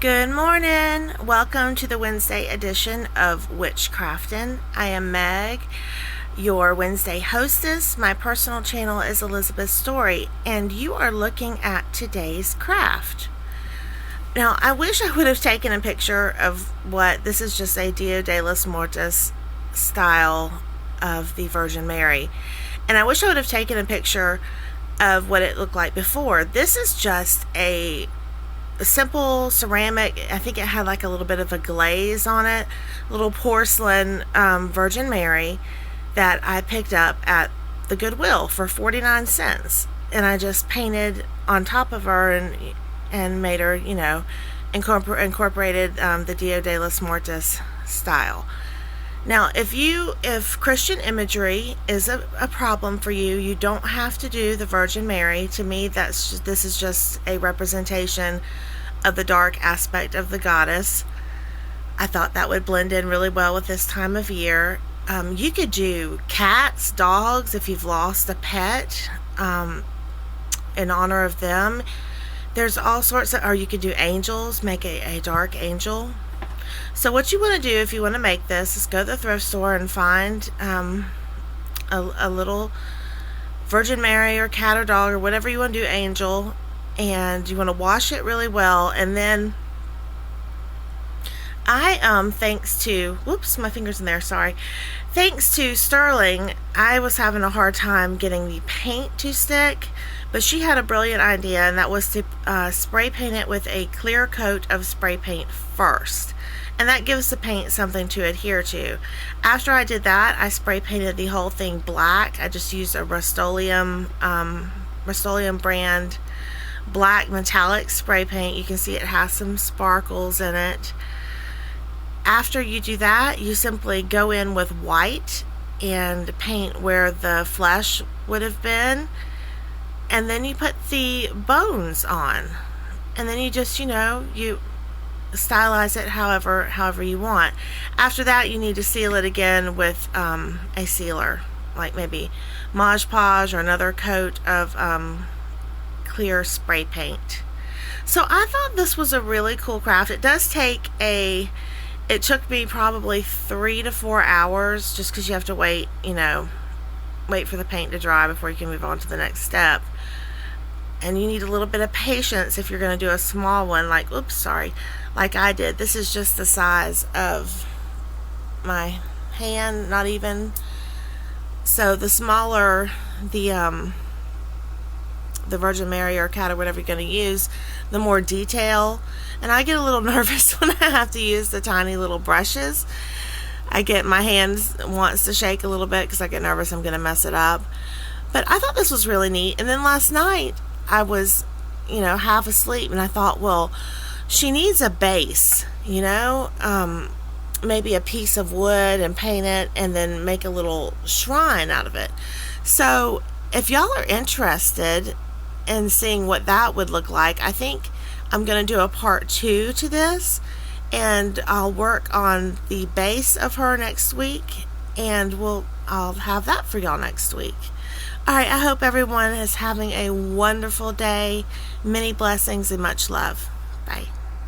Good morning. Welcome to the Wednesday edition of Witchcraftin'. I am Meg, your Wednesday hostess. My personal channel is Elizabeth Story, and you are looking at today's craft. Now, I wish I would have taken a picture of this is just a Dia de los Muertos style of the Virgin Mary. And I wish I would have taken a picture of what it looked like before. This is just a simple ceramic. I think it had like a little bit of a glaze on it, little porcelain Virgin Mary that I picked up at the Goodwill for 49 cents, and I just painted on top of her and made her, incorporated the Dia de los Muertos style. Now, if Christian imagery is a problem for you, you don't have to do the Virgin Mary. To me, this is just a representation of the dark aspect of the goddess. I thought that would blend in really well with this time of year. You could do cats, dogs, if you've lost a pet, in honor of them. There's all sorts of, or you could do angels, make a dark angel. So what you want to do if you want to make this is go to the thrift store and find a little Virgin Mary or cat or dog or whatever you want to do angel, and you want to wash it really well. And then thanks to Sterling, I was having a hard time getting the paint to stick, but she had a brilliant idea, and that was to spray paint it with a clear coat of spray paint first. And that gives the paint something to adhere to. After I did that, I spray painted the whole thing black. I just used a Rust-Oleum brand black metallic spray paint. You can see it has some sparkles in it. After you do that, you simply go in with white and paint where the flesh would have been. And then you put the bones on. And then you just, you stylize it however you want. After that, you need to seal it again with a sealer, like maybe Mod Podge or another coat of clear spray paint. So I thought this was a really cool craft. It does take it took me probably 3 to 4 hours, just because you have to wait for the paint to dry before you can move on to the next step. And you need a little bit of patience if you're going to do a small one, like I did. This is just the size of my hand, not even. So the smaller the Virgin Mary or cat or whatever you're going to use, the more detail. And I get a little nervous when I have to use the tiny little brushes. My hands wants to shake a little bit because I get nervous I'm going to mess it up. But I thought this was really neat. And then last night I was, half asleep, and I thought, well, she needs a base, maybe a piece of wood, and paint it and then make a little shrine out of it. So if y'all are interested in seeing what that would look like, I think I'm going to do a part 2 to this, and I'll work on the base of her next week, and I'll have that for y'all next week. Alright, I hope everyone is having a wonderful day. Many blessings and much love. Bye.